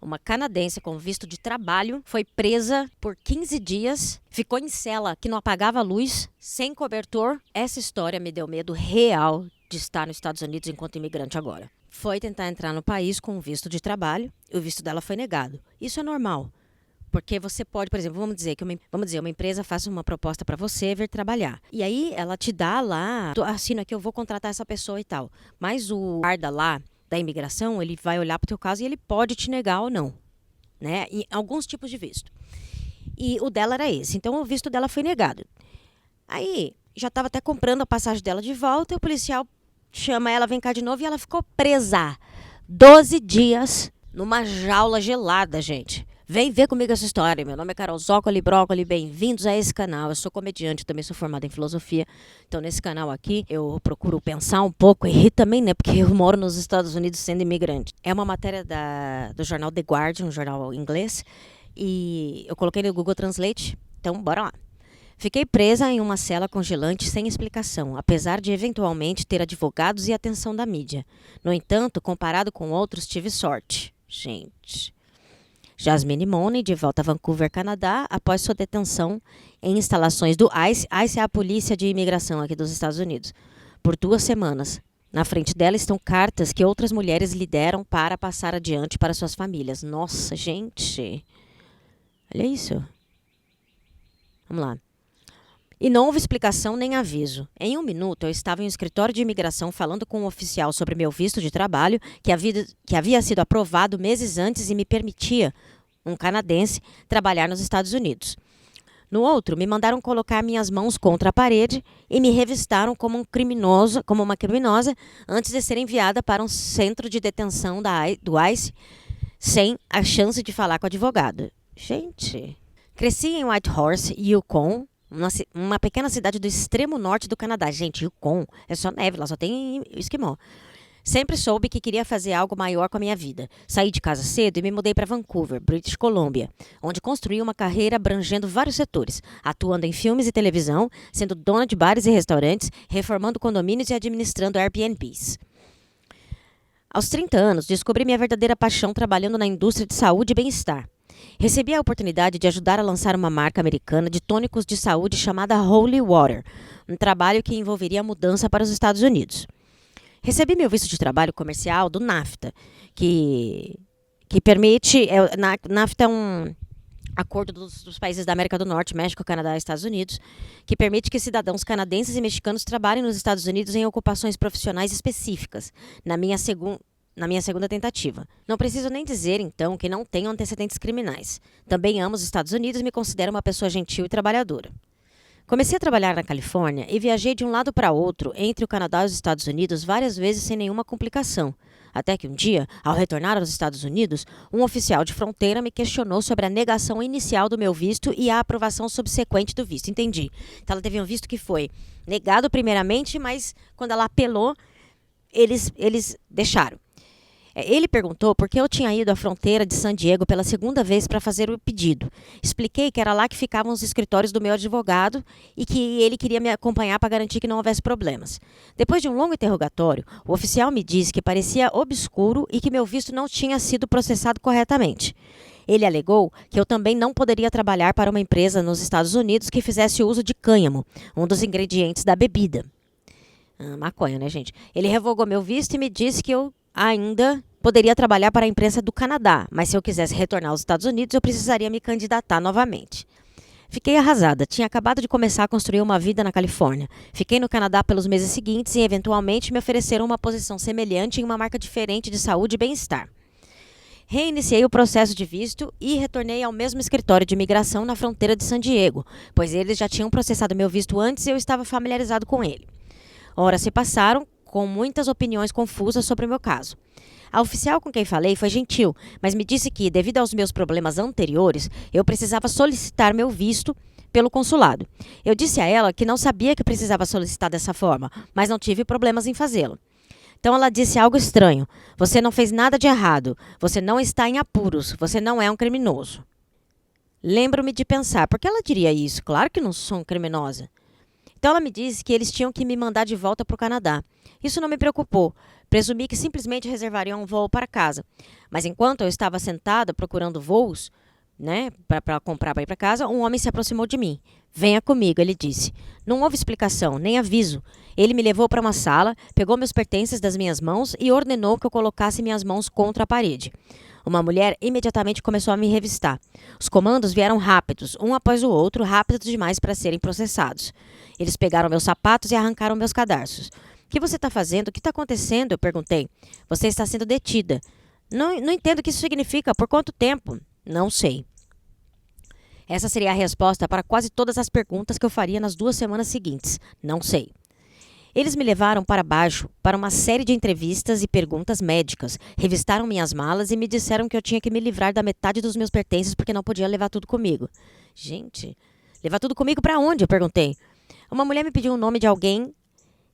Uma canadense com visto de trabalho foi presa por 15 dias, ficou em cela que não apagava a luz, sem cobertor. Essa história me deu medo real de estar nos Estados Unidos enquanto imigrante agora. Foi tentar entrar no país com um visto de trabalho e o visto dela foi negado. Isso é normal. Porque você pode, por exemplo, vamos dizer, uma empresa faça uma proposta para você vir trabalhar. E aí ela te dá lá, assina que eu vou contratar essa pessoa e tal. Mas o guarda lá da imigração, ele vai olhar para o teu caso e ele pode te negar ou não, né? Em alguns tipos de visto. E o dela era esse. Então o visto dela foi negado. Aí já estava até comprando a passagem dela de volta, e o policial chama ela, vem cá de novo, e ela ficou presa 12 dias numa jaula gelada, gente. Vem ver comigo essa história. Meu nome é Carol Zócoli Brócoli, bem-vindos a esse canal. Eu sou comediante, também sou formada em filosofia. Então, nesse canal aqui, eu procuro pensar um pouco e rir também, né? Porque eu moro nos Estados Unidos sendo imigrante. É uma matéria do jornal The Guardian, um jornal inglês, e eu coloquei no Google Translate. Então, bora lá. Fiquei presa em uma cela congelante sem explicação, apesar de eventualmente ter advogados e atenção da mídia. No entanto, comparado com outros, tive sorte. Gente... Jasmine Money, de volta a Vancouver, Canadá, após sua detenção em instalações do ICE. ICE é a polícia de imigração aqui dos Estados Unidos, por 2 semanas. Na frente dela estão cartas que outras mulheres lhe deram para passar adiante para suas famílias. Nossa, gente. Olha isso. Vamos lá. E não houve explicação nem aviso. Em 1 minuto, eu estava em um escritório de imigração falando com um oficial sobre meu visto de trabalho, que havia sido aprovado meses antes e me permitia, um canadense, trabalhar nos Estados Unidos. No outro, me mandaram colocar minhas mãos contra a parede e me revistaram como uma criminosa antes de ser enviada para um centro de detenção do ICE, sem a chance de falar com o advogado. Gente, cresci em Whitehorse, Yukon, uma pequena cidade do extremo norte do Canadá. Gente, Yukon é só neve, lá só tem esquimó. Sempre soube que queria fazer algo maior com a minha vida. Saí de casa cedo e me mudei para Vancouver, British Columbia, onde construí uma carreira abrangendo vários setores, atuando em filmes e televisão, sendo dona de bares e restaurantes, reformando condomínios e administrando Airbnbs. Aos 30 anos, descobri minha verdadeira paixão trabalhando na indústria de saúde e bem-estar. Recebi a oportunidade de ajudar a lançar uma marca americana de tônicos de saúde chamada Holy Water, um trabalho que envolveria a mudança para os Estados Unidos. Recebi meu visto de trabalho comercial do NAFTA, que permite... NAFTA é um acordo dos países da América do Norte, México, Canadá e Estados Unidos, que permite que cidadãos canadenses e mexicanos trabalhem nos Estados Unidos em ocupações profissionais específicas, na minha segunda tentativa. Não preciso nem dizer, então, que não tenho antecedentes criminais. Também amo os Estados Unidos e me considero uma pessoa gentil e trabalhadora. Comecei a trabalhar na Califórnia e viajei de um lado para outro, entre o Canadá e os Estados Unidos, várias vezes sem nenhuma complicação. Até que um dia, ao retornar aos Estados Unidos, um oficial de fronteira me questionou sobre a negação inicial do meu visto e a aprovação subsequente do visto. Entendi. Então ela teve um visto que foi negado primeiramente, mas quando ela apelou, eles deixaram. Ele perguntou por que eu tinha ido à fronteira de San Diego pela 2ª vez para fazer o pedido. Expliquei que era lá que ficavam os escritórios do meu advogado e que ele queria me acompanhar para garantir que não houvesse problemas. Depois de um longo interrogatório, o oficial me disse que parecia obscuro e que meu visto não tinha sido processado corretamente. Ele alegou que eu também não poderia trabalhar para uma empresa nos Estados Unidos que fizesse uso de cânhamo, um dos ingredientes da bebida. Maconha, né, gente? Ele revogou meu visto e me disse que eu ainda poderia trabalhar para a imprensa do Canadá, mas se eu quisesse retornar aos Estados Unidos, eu precisaria me candidatar novamente. Fiquei arrasada. Tinha acabado de começar a construir uma vida na Califórnia. Fiquei no Canadá pelos meses seguintes e, eventualmente, me ofereceram uma posição semelhante em uma marca diferente de saúde e bem-estar. Reiniciei o processo de visto e retornei ao mesmo escritório de imigração na fronteira de San Diego, pois eles já tinham processado meu visto antes e eu estava familiarizado com ele. Horas se passaram, com muitas opiniões confusas sobre o meu caso. A oficial com quem falei foi gentil, mas me disse que, devido aos meus problemas anteriores, eu precisava solicitar meu visto pelo consulado. Eu disse a ela que não sabia que precisava solicitar dessa forma, mas não tive problemas em fazê-lo. Então ela disse algo estranho. Você não fez nada de errado. Você não está em apuros. Você não é um criminoso. Lembro-me de pensar, por que ela diria isso? Claro que não sou criminosa. Então ela me disse que eles tinham que me mandar de volta para o Canadá. Isso não me preocupou. Presumi que simplesmente reservariam um voo para casa. Mas enquanto eu estava sentada procurando voos, né, para comprar para ir para casa, um homem se aproximou de mim. Venha comigo, ele disse. Não houve explicação, nem aviso. Ele me levou para uma sala, pegou meus pertences das minhas mãos e ordenou que eu colocasse minhas mãos contra a parede. Uma mulher imediatamente começou a me revistar. Os comandos vieram rápidos, um após o outro, rápidos demais para serem processados. Eles pegaram meus sapatos e arrancaram meus cadarços. O que você está fazendo? O que está acontecendo? Eu perguntei. Você está sendo detida. Não entendo o que isso significa. Por quanto tempo? Não sei. Essa seria a resposta para quase todas as perguntas que eu faria nas 2 semanas seguintes. Não sei. Eles me levaram para baixo para uma série de entrevistas e perguntas médicas, revistaram minhas malas e me disseram que eu tinha que me livrar da metade dos meus pertences porque não podia levar tudo comigo. Gente, levar tudo comigo para onde? Eu perguntei. Uma mulher me pediu o nome de alguém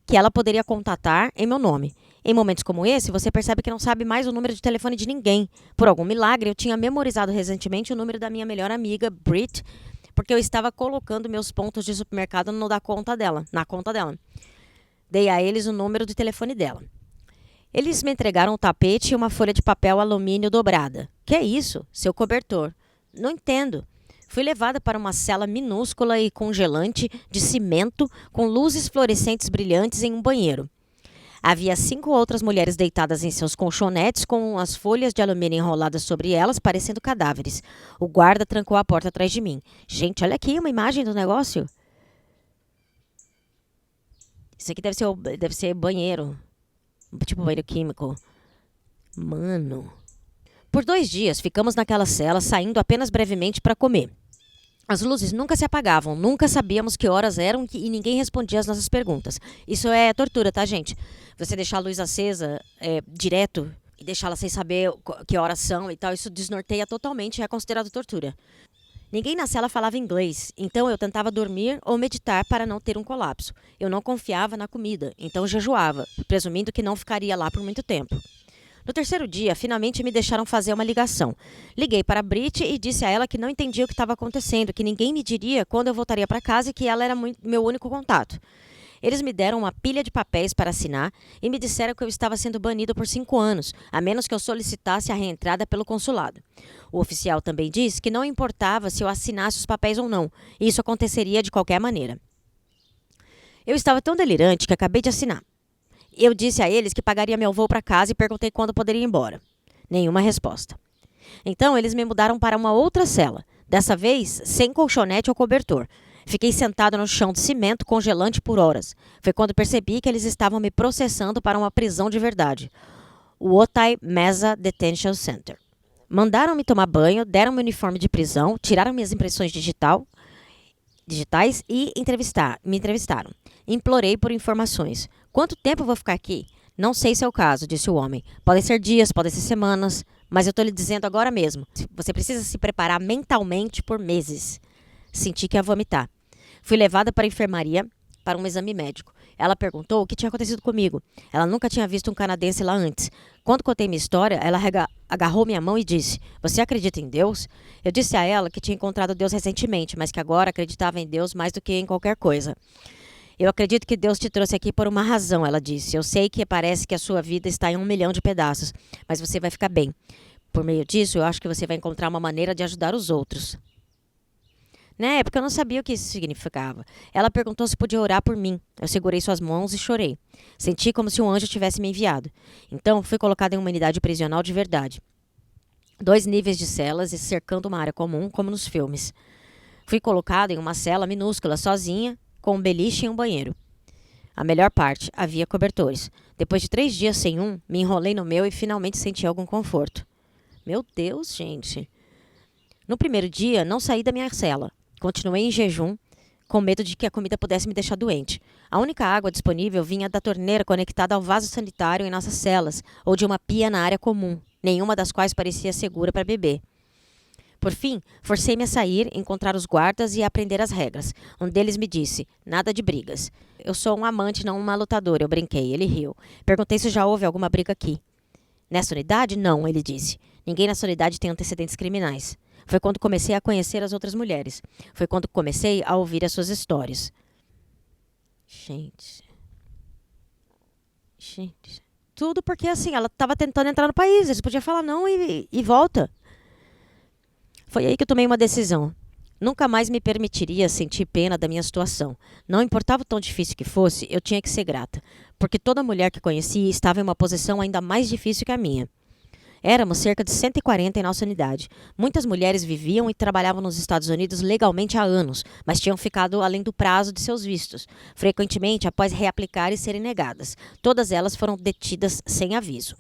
que ela poderia contatar em meu nome. Em momentos como esse, você percebe que não sabe mais o número de telefone de ninguém. Por algum milagre, eu tinha memorizado recentemente o número da minha melhor amiga, Brit, porque eu estava colocando meus pontos de supermercado na conta dela. Dei a eles o número de telefone dela. Eles me entregaram um tapete e uma folha de papel alumínio dobrada. Que é isso? Seu cobertor. Não entendo. Fui levada para uma cela minúscula e congelante de cimento com luzes fluorescentes brilhantes em um banheiro. Havia 5 outras mulheres deitadas em seus colchonetes com as folhas de alumínio enroladas sobre elas, parecendo cadáveres. O guarda trancou a porta atrás de mim. Gente, olha aqui uma imagem do negócio. Isso aqui deve ser banheiro. Tipo banheiro químico. Mano. Por 2 dias ficamos naquela cela, saindo apenas brevemente para comer. As luzes nunca se apagavam, nunca sabíamos que horas eram e ninguém respondia às nossas perguntas. Isso é tortura, tá, gente? Você deixar a luz acesa direto e deixá-la sem saber que horas são e tal, isso desnorteia totalmente e é considerado tortura. Ninguém na cela falava inglês, então eu tentava dormir ou meditar para não ter um colapso. Eu não confiava na comida, então jejuava, presumindo que não ficaria lá por muito tempo. No 3º dia, finalmente me deixaram fazer uma ligação. Liguei para a Brit e disse a ela que não entendia o que estava acontecendo, que ninguém me diria quando eu voltaria para casa e que ela era meu único contato. Eles me deram uma pilha de papéis para assinar e me disseram que eu estava sendo banido por 5 anos, a menos que eu solicitasse a reentrada pelo consulado. O oficial também disse que não importava se eu assinasse os papéis ou não, e isso aconteceria de qualquer maneira. Eu estava tão delirante que acabei de assinar. Eu disse a eles que pagaria meu voo para casa e perguntei quando poderia ir embora. Nenhuma resposta. Então, eles me mudaram para uma outra cela, dessa vez sem colchonete ou cobertor. Fiquei sentado no chão de cimento congelante por horas. Foi quando percebi que eles estavam me processando para uma prisão de verdade. O Otay Mesa Detention Center. Mandaram-me tomar banho, deram-me uniforme de prisão, tiraram minhas impressões digitais e me entrevistaram. Implorei por informações. Quanto tempo vou ficar aqui? Não sei se é o caso, disse o homem. Podem ser dias, podem ser semanas, mas eu estou lhe dizendo agora mesmo. Você precisa se preparar mentalmente por meses. Senti que ia vomitar. Fui levada para a enfermaria para um exame médico. Ela perguntou o que tinha acontecido comigo. Ela nunca tinha visto um canadense lá antes. Quando contei minha história, ela agarrou minha mão e disse: Você acredita em Deus? Eu disse a ela que tinha encontrado Deus recentemente, mas que agora acreditava em Deus mais do que em qualquer coisa. Eu acredito que Deus te trouxe aqui por uma razão, ela disse. Eu sei que parece que a sua vida está em 1 milhão de pedaços, mas você vai ficar bem. Por meio disso, eu acho que você vai encontrar uma maneira de ajudar os outros. Na época, eu não sabia o que isso significava. Ela perguntou se podia orar por mim. Eu segurei suas mãos e chorei. Senti como se um anjo tivesse me enviado. Então, fui colocada em uma unidade prisional de verdade. 2 níveis de celas e cercando uma área comum, como nos filmes. Fui colocada em uma cela minúscula, sozinha, com um beliche e um banheiro. A melhor parte, havia cobertores. Depois de 3 dias sem um, me enrolei no meu e finalmente senti algum conforto. Meu Deus, gente. No primeiro dia, não saí da minha cela. Continuei em jejum, com medo de que a comida pudesse me deixar doente. A única água disponível vinha da torneira conectada ao vaso sanitário em nossas celas, ou de uma pia na área comum, nenhuma das quais parecia segura para beber. Por fim, forcei-me a sair, encontrar os guardas e aprender as regras. Um deles me disse: nada de brigas. Eu sou um amante, não uma lutadora, eu brinquei. Ele riu. Perguntei se já houve alguma briga aqui. Nessa unidade? Não, ele disse. Ninguém nessa unidade tem antecedentes criminais. Foi quando comecei a conhecer as outras mulheres. Foi quando comecei a ouvir as suas histórias. Gente. Tudo porque, assim, ela estava tentando entrar no país. Eles podiam falar não e volta. Foi aí que eu tomei uma decisão. Nunca mais me permitiria sentir pena da minha situação. Não importava o tão difícil que fosse, eu tinha que ser grata. Porque toda mulher que conhecia estava em uma posição ainda mais difícil que a minha. Éramos cerca de 140 em nossa unidade. Muitas mulheres viviam e trabalhavam nos Estados Unidos legalmente há anos, mas tinham ficado além do prazo de seus vistos, frequentemente após reaplicar e serem negadas. Todas elas foram detidas sem aviso.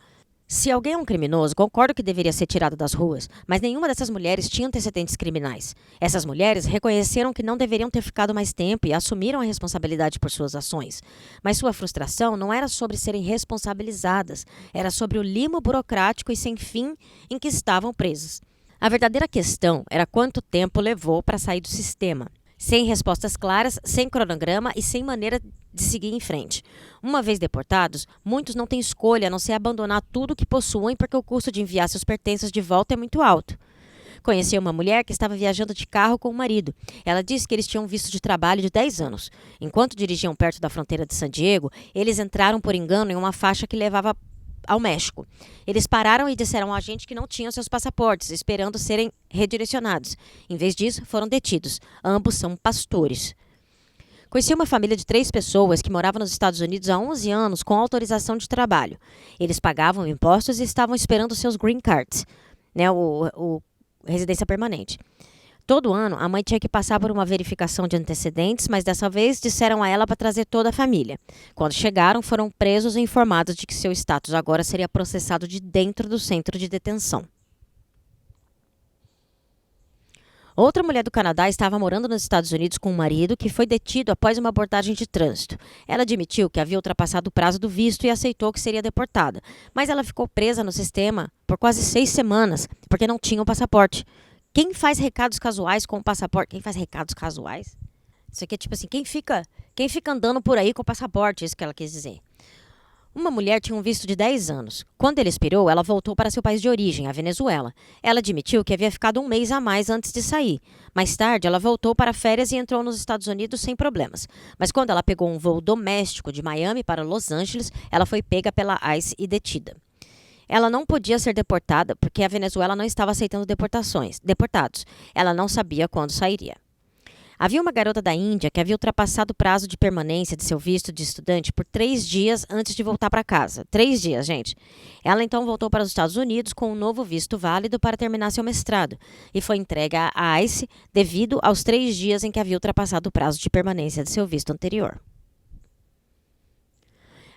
Se alguém é um criminoso, concordo que deveria ser tirado das ruas, mas nenhuma dessas mulheres tinha antecedentes criminais. Essas mulheres reconheceram que não deveriam ter ficado mais tempo e assumiram a responsabilidade por suas ações. Mas sua frustração não era sobre serem responsabilizadas, era sobre o limo burocrático e sem fim em que estavam presas. A verdadeira questão era quanto tempo levou para sair do sistema. Sem respostas claras, sem cronograma e sem maneira de seguir em frente. Uma vez deportados, muitos não têm escolha a não ser abandonar tudo o que possuem porque o custo de enviar seus pertences de volta é muito alto. Conheci uma mulher que estava viajando de carro com o marido. Ela disse que eles tinham visto de trabalho de 10 anos. Enquanto dirigiam perto da fronteira de San Diego, eles entraram por engano em uma faixa que levava ao México. Eles pararam e disseram ao agente que não tinham seus passaportes, esperando serem redirecionados. Em vez disso, foram detidos. Ambos são pastores. Conheci uma família de 3 pessoas que morava nos Estados Unidos há 11 anos com autorização de trabalho. Eles pagavam impostos e estavam esperando seus green cards, o residência permanente. Todo ano, a mãe tinha que passar por uma verificação de antecedentes, mas dessa vez disseram a ela para trazer toda a família. Quando chegaram, foram presos e informados de que seu status agora seria processado de dentro do centro de detenção. Outra mulher do Canadá estava morando nos Estados Unidos com um marido que foi detido após uma abordagem de trânsito. Ela admitiu que havia ultrapassado o prazo do visto e aceitou que seria deportada, mas ela ficou presa no sistema por quase 6 semanas, porque não tinha um passaporte. Quem faz recados casuais com o passaporte? Quem faz recados casuais? Isso aqui é tipo assim, quem fica andando por aí com o passaporte, isso que ela quis dizer. Uma mulher tinha um visto de 10 anos. Quando ele expirou, ela voltou para seu país de origem, a Venezuela. Ela admitiu que havia ficado um mês a mais antes de sair. Mais tarde, ela voltou para férias e entrou nos Estados Unidos sem problemas. Mas quando ela pegou um voo doméstico de Miami para Los Angeles, ela foi pega pela ICE e detida. Ela não podia ser deportada porque a Venezuela não estava aceitando deportados. Ela não sabia quando sairia. Havia uma garota da Índia que havia ultrapassado o prazo de permanência de seu visto de estudante por 3 dias antes de voltar para casa. 3 dias, gente. Ela então voltou para os Estados Unidos com um novo visto válido para terminar seu mestrado e foi entregue à ICE devido aos 3 dias em que havia ultrapassado o prazo de permanência de seu visto anterior.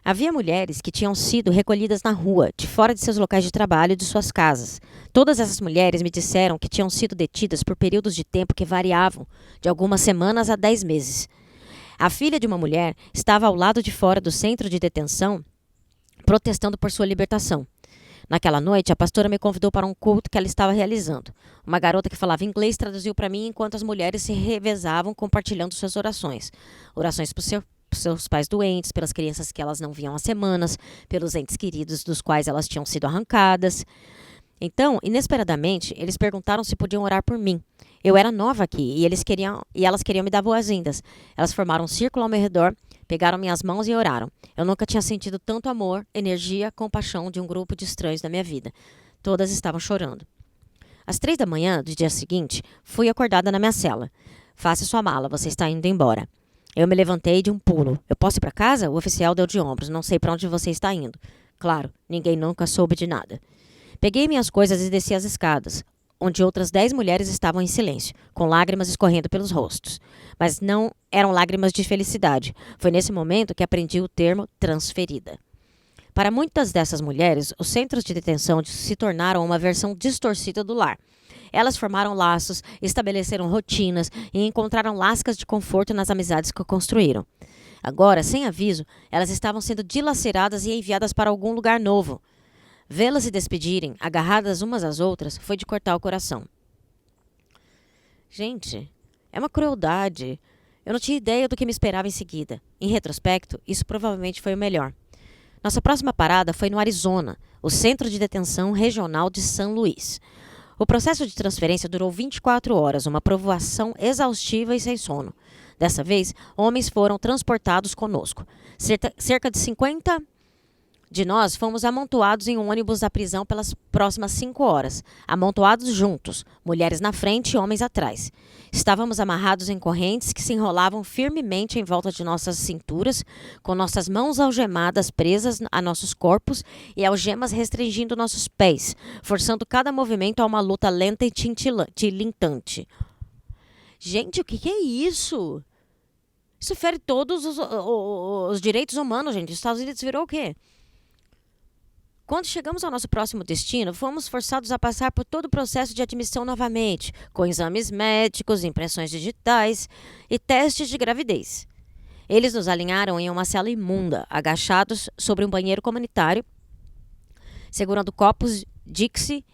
Havia mulheres que tinham sido recolhidas na rua, de fora de seus locais de trabalho e de suas casas. Todas essas mulheres me disseram que tinham sido detidas por períodos de tempo que variavam de algumas semanas a 10 meses. A filha de uma mulher estava ao lado de fora do centro de detenção, protestando por sua libertação. Naquela noite, a pastora me convidou para um culto que ela estava realizando. Uma garota que falava inglês traduziu para mim enquanto as mulheres se revezavam compartilhando suas orações. Orações por seus pais doentes, pelas crianças que elas não viam há semanas, pelos entes queridos dos quais elas tinham sido arrancadas. Então, inesperadamente, eles perguntaram se podiam orar por mim. Eu era nova aqui e elas queriam me dar boas-vindas. Elas formaram um círculo ao meu redor, pegaram minhas mãos e oraram. Eu nunca tinha sentido tanto amor, energia, compaixão de um grupo de estranhos na minha vida. Todas estavam chorando. Às 3 da manhã do dia seguinte, fui acordada na minha cela. Faça sua mala, você está indo embora. Eu me levantei de um pulo. Eu posso ir para casa? O oficial deu de ombros. Não sei para onde você está indo. Claro, ninguém nunca soube de nada. Peguei minhas coisas e desci as escadas, onde outras 10 mulheres estavam em silêncio, com lágrimas escorrendo pelos rostos. Mas não eram lágrimas de felicidade. Foi nesse momento que aprendi o termo transferida. Para muitas dessas mulheres, os centros de detenção se tornaram uma versão distorcida do lar. Elas formaram laços, estabeleceram rotinas e encontraram lascas de conforto nas amizades que construíram. Agora, sem aviso, elas estavam sendo dilaceradas e enviadas para algum lugar novo. Vê-las se despedirem, agarradas umas às outras, foi de cortar o coração. Gente, é uma crueldade. Eu não tinha ideia do que me esperava em seguida. Em retrospecto, isso provavelmente foi o melhor. Nossa próxima parada foi no Arizona, o Centro de Detenção Regional de San Luís. O processo de transferência durou 24 horas, uma provação exaustiva e sem sono. Dessa vez, homens foram transportados conosco. Cerca de 50 de nós fomos amontoados em um ônibus da prisão pelas próximas 5 horas, amontoados juntos, mulheres na frente e homens atrás. Estávamos amarrados em correntes que se enrolavam firmemente em volta de nossas cinturas, com nossas mãos algemadas presas a nossos corpos e algemas restringindo nossos pés, forçando cada movimento a uma luta lenta e tilintante. Gente, o que é isso? Isso fere todos os direitos humanos, gente. Os Estados Unidos virou o quê? Quando chegamos ao nosso próximo destino, fomos forçados a passar por todo o processo de admissão novamente, com exames médicos, impressões digitais e testes de gravidez. Eles nos alinharam em uma cela imunda, agachados sobre um banheiro comunitário, segurando copos Dixie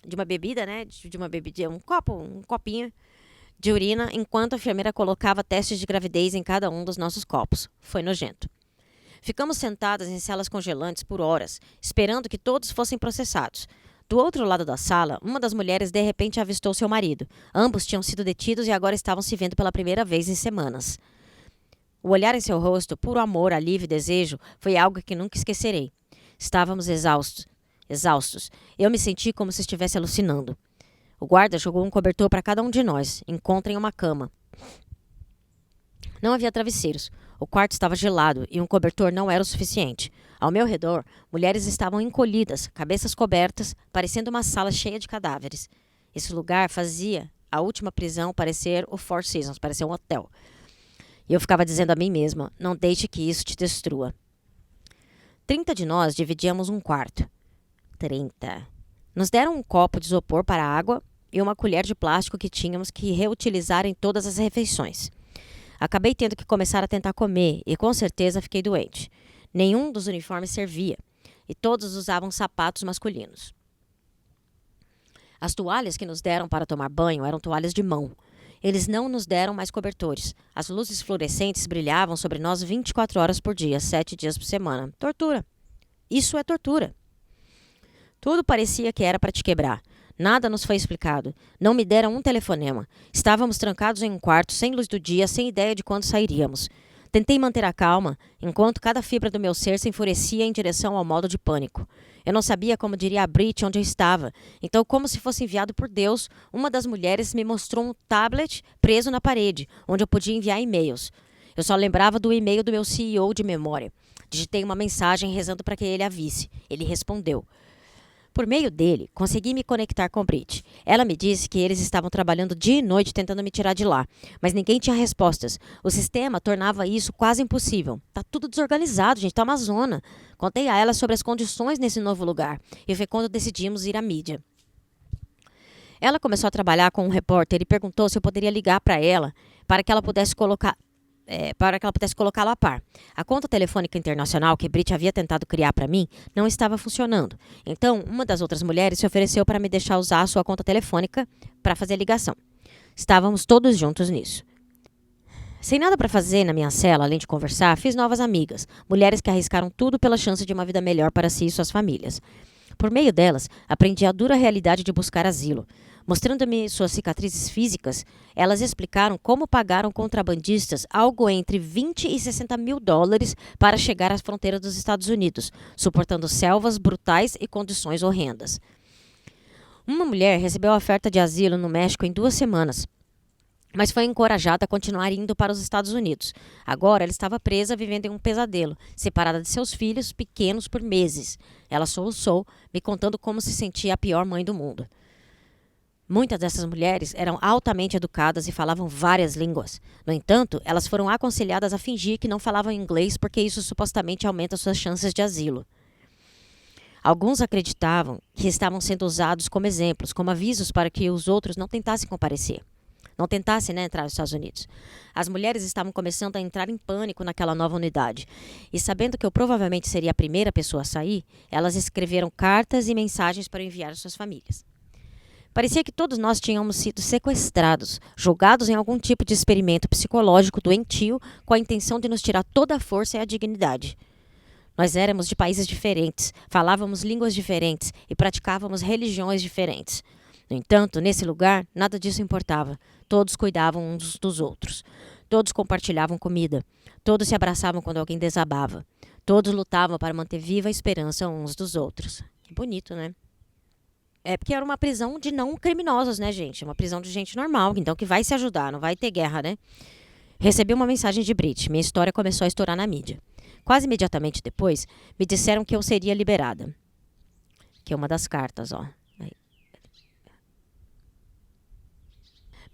de uma bebida, né? De uma bebida, um copinho de urina, enquanto a enfermeira colocava testes de gravidez em cada um dos nossos copos. Foi nojento. Ficamos sentadas em celas congelantes por horas, esperando que todos fossem processados. Do outro lado da sala, uma das mulheres de repente avistou seu marido. Ambos tinham sido detidos e agora estavam se vendo pela primeira vez em semanas. O olhar em seu rosto, puro amor, alívio e desejo, foi algo que nunca esquecerei. Estávamos exaustos. Eu me senti como se estivesse alucinando. O guarda jogou um cobertor para cada um de nós. Encontrem uma cama. Não havia travesseiros. O quarto estava gelado e um cobertor não era o suficiente. Ao meu redor, mulheres estavam encolhidas, cabeças cobertas, parecendo uma sala cheia de cadáveres. Esse lugar fazia a última prisão parecer o Four Seasons, parecer um hotel. E eu ficava dizendo a mim mesma, não deixe que isso te destrua. 30 de nós dividíamos um quarto. 30. Nos deram um copo de isopor para água e uma colher de plástico que tínhamos que reutilizar em todas as refeições. Acabei tendo que começar a tentar comer e com certeza fiquei doente. Nenhum dos uniformes servia e todos usavam sapatos masculinos. As toalhas que nos deram para tomar banho eram toalhas de mão. Eles não nos deram mais cobertores. As luzes fluorescentes brilhavam sobre nós 24 horas por dia, 7 dias por semana. Tortura. Isso é tortura. Tudo parecia que era para te quebrar. Nada nos foi explicado. Não me deram um telefonema. Estávamos trancados em um quarto, sem luz do dia, sem ideia de quando sairíamos. Tentei manter a calma, enquanto cada fibra do meu ser se enfurecia em direção ao modo de pânico. Eu não sabia como diria a Brit onde eu estava. Então, como se fosse enviado por Deus, uma das mulheres me mostrou um tablet preso na parede, onde eu podia enviar e-mails. Eu só lembrava do e-mail do meu CEO de memória. Digitei uma mensagem rezando para que ele a visse. Ele respondeu. Por meio dele, consegui me conectar com Brit. Ela me disse que eles estavam trabalhando dia e noite tentando me tirar de lá, mas ninguém tinha respostas. O sistema tornava isso quase impossível. Tá tudo desorganizado, gente, tá uma zona. Contei a ela sobre as condições nesse novo lugar, e foi quando decidimos ir à mídia. Ela começou a trabalhar com um repórter e perguntou se eu poderia ligar para ela para que ela pudesse colocá-lo a par. A conta telefônica internacional que Brit havia tentado criar para mim não estava funcionando. Então, uma das outras mulheres se ofereceu para me deixar usar a sua conta telefônica para fazer ligação. Estávamos todos juntos nisso. Sem nada para fazer na minha cela, além de conversar, fiz novas amigas, mulheres que arriscaram tudo pela chance de uma vida melhor para si e suas famílias. Por meio delas, aprendi a dura realidade de buscar asilo. Mostrando-me suas cicatrizes físicas, elas explicaram como pagaram contrabandistas algo entre 20 e 60 mil dólares para chegar às fronteiras dos Estados Unidos, suportando selvas brutais e condições horrendas. Uma mulher recebeu a oferta de asilo no México em 2 semanas, mas foi encorajada a continuar indo para os Estados Unidos. Agora ela estava presa vivendo em um pesadelo, separada de seus filhos pequenos por meses. Ela soluçou, me contando como se sentia a pior mãe do mundo. Muitas dessas mulheres eram altamente educadas e falavam várias línguas. No entanto, elas foram aconselhadas a fingir que não falavam inglês porque isso supostamente aumenta suas chances de asilo. Alguns acreditavam que estavam sendo usados como exemplos, como avisos para que os outros não tentassem comparecer. Não tentassem, entrar nos Estados Unidos. As mulheres estavam começando a entrar em pânico naquela nova unidade. E sabendo que eu provavelmente seria a primeira pessoa a sair, elas escreveram cartas e mensagens para enviar às suas famílias. Parecia que todos nós tínhamos sido sequestrados, jogados em algum tipo de experimento psicológico doentio com a intenção de nos tirar toda a força e a dignidade. Nós éramos de países diferentes, falávamos línguas diferentes e praticávamos religiões diferentes. No entanto, nesse lugar, nada disso importava. Todos cuidavam uns dos outros. Todos compartilhavam comida. Todos se abraçavam quando alguém desabava. Todos lutavam para manter viva a esperança uns dos outros. Que bonito, né? É porque era uma prisão de não criminosos, né, gente? Uma prisão de gente normal, então que vai se ajudar, não vai ter guerra, né? Recebi uma mensagem de Brit. Minha história começou a estourar na mídia. Quase imediatamente depois, me disseram que eu seria liberada. Que é uma das cartas, ó. Aí.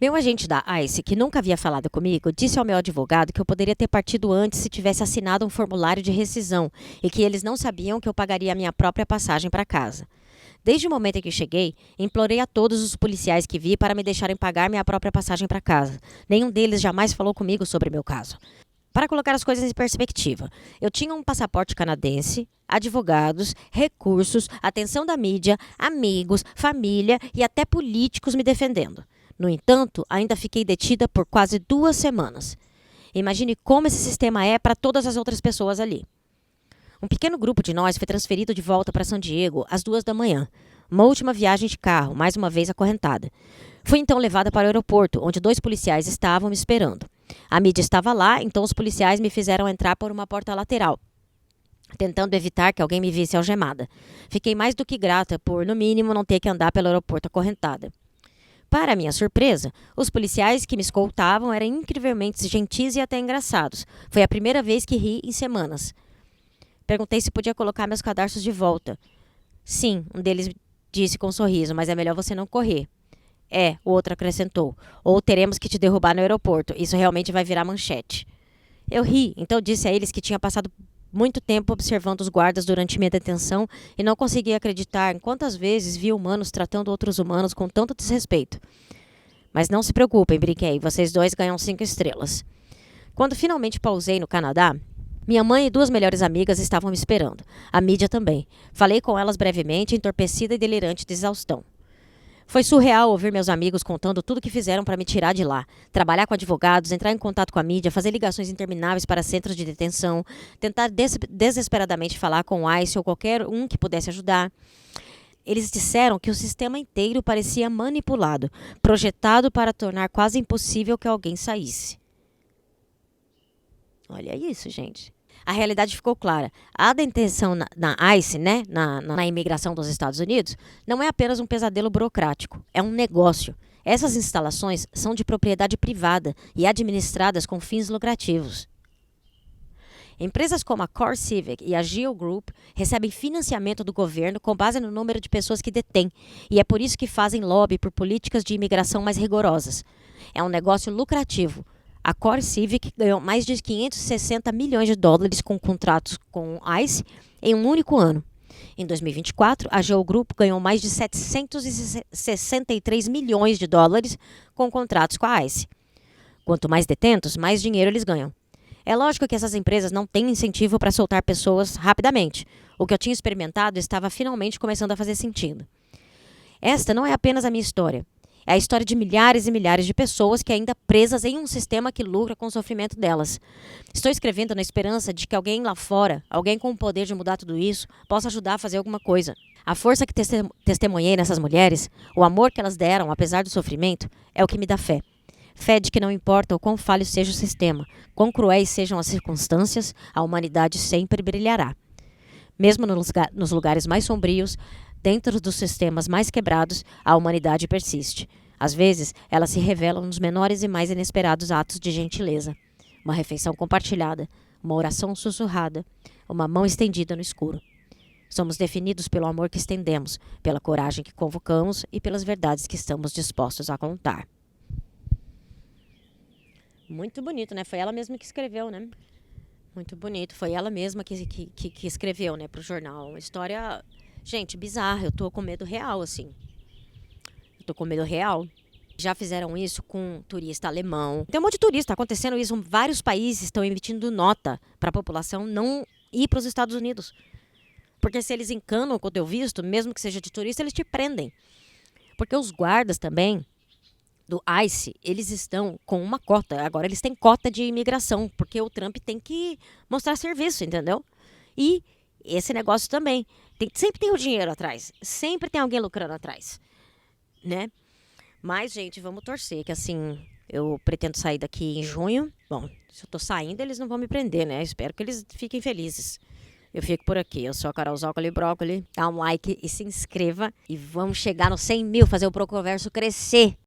Meu agente da ICE, que nunca havia falado comigo, disse ao meu advogado que eu poderia ter partido antes se tivesse assinado um formulário de rescisão e que eles não sabiam que eu pagaria a minha própria passagem para casa. Desde o momento em que cheguei, implorei a todos os policiais que vi para me deixarem pagar minha própria passagem para casa. Nenhum deles jamais falou comigo sobre meu caso. Para colocar as coisas em perspectiva, eu tinha um passaporte canadense, advogados, recursos, atenção da mídia, amigos, família e até políticos me defendendo. No entanto, ainda fiquei detida por quase 2 semanas. Imagine como esse sistema é para todas as outras pessoas ali. Um pequeno grupo de nós foi transferido de volta para San Diego às 2 da manhã. Uma última viagem de carro, mais uma vez acorrentada. Fui então levada para o aeroporto, onde 2 policiais estavam me esperando. A mídia estava lá, então os policiais me fizeram entrar por uma porta lateral, tentando evitar que alguém me visse algemada. Fiquei mais do que grata por, no mínimo, não ter que andar pelo aeroporto acorrentada. Para minha surpresa, os policiais que me escoltavam eram incrivelmente gentis e até engraçados. Foi a primeira vez que ri em semanas. Perguntei se podia colocar meus cadarços de volta. Sim, um deles disse com um sorriso, mas é melhor você não correr. O outro acrescentou. Ou teremos que te derrubar no aeroporto. Isso realmente vai virar manchete. Eu ri, então disse a eles que tinha passado muito tempo observando os guardas durante minha detenção e não conseguia acreditar em quantas vezes vi humanos tratando outros humanos com tanto desrespeito. Mas não se preocupem, brinquei, vocês 2 ganham 5 estrelas. Quando finalmente pausei no Canadá, minha mãe e 2 melhores amigas estavam me esperando. A mídia também. Falei com elas brevemente, entorpecida e delirante de exaustão. Foi surreal ouvir meus amigos contando tudo o que fizeram para me tirar de lá. Trabalhar com advogados, entrar em contato com a mídia, fazer ligações intermináveis para centros de detenção, tentar desesperadamente falar com o ICE ou qualquer um que pudesse ajudar. Eles disseram que o sistema inteiro parecia manipulado, projetado para tornar quase impossível que alguém saísse. Olha isso, gente. A realidade ficou clara. A detenção na ICE, né, na imigração dos Estados Unidos, não é apenas um pesadelo burocrático, é um negócio. Essas instalações são de propriedade privada e administradas com fins lucrativos. Empresas como a Core Civic e a Geo Group recebem financiamento do governo com base no número de pessoas que detêm, e é por isso que fazem lobby por políticas de imigração mais rigorosas. É um negócio lucrativo. A Core Civic ganhou mais de 560 milhões de dólares com contratos com o ICE em um único ano. Em 2024, a Geo Group ganhou mais de 763 milhões de dólares com contratos com a ICE. Quanto mais detentos, mais dinheiro eles ganham. É lógico que essas empresas não têm incentivo para soltar pessoas rapidamente. O que eu tinha experimentado estava finalmente começando a fazer sentido. Esta não é apenas a minha história. É a história de milhares e milhares de pessoas que ainda presas em um sistema que lucra com o sofrimento delas. Estou escrevendo na esperança de que alguém lá fora, alguém com o poder de mudar tudo isso, possa ajudar a fazer alguma coisa. A força que testemunhei nessas mulheres, o amor que elas deram, apesar do sofrimento, é o que me dá fé. Fé de que não importa o quão falho seja o sistema, quão cruéis sejam as circunstâncias, a humanidade sempre brilhará. Mesmo nos lugares mais sombrios, dentro dos sistemas mais quebrados, a humanidade persiste. Às vezes, ela se revela nos menores e mais inesperados atos de gentileza. Uma refeição compartilhada, uma oração sussurrada, uma mão estendida no escuro. Somos definidos pelo amor que estendemos, pela coragem que convocamos e pelas verdades que estamos dispostos a contar. Muito bonito, né? Foi ela mesma que escreveu, né? Muito bonito. Foi ela mesma que escreveu, né, pro jornal. Uma história, gente, bizarra. Eu tô com medo real, assim. Eu tô com medo real. Já fizeram isso com turista alemão. Tem um monte de turista acontecendo isso. Vários países estão emitindo nota para a população não ir para os Estados Unidos. Porque se eles encanam com o teu visto, mesmo que seja de turista, eles te prendem. Porque os guardas também do ICE, eles estão com uma cota. Agora eles têm cota de imigração, porque o Trump tem que mostrar serviço, entendeu? E esse negócio também. Sempre tem o dinheiro atrás. Sempre tem alguém lucrando atrás. Né? Mas, gente, vamos torcer que assim, eu pretendo sair daqui em junho. Bom, se eu tô saindo, eles não vão me prender, né? Espero que eles fiquem felizes. Eu fico por aqui. Eu sou a Carol Zócoli Brócoli. Dá um like e se inscreva. E vamos chegar nos 100 mil, fazer o Proconverso crescer.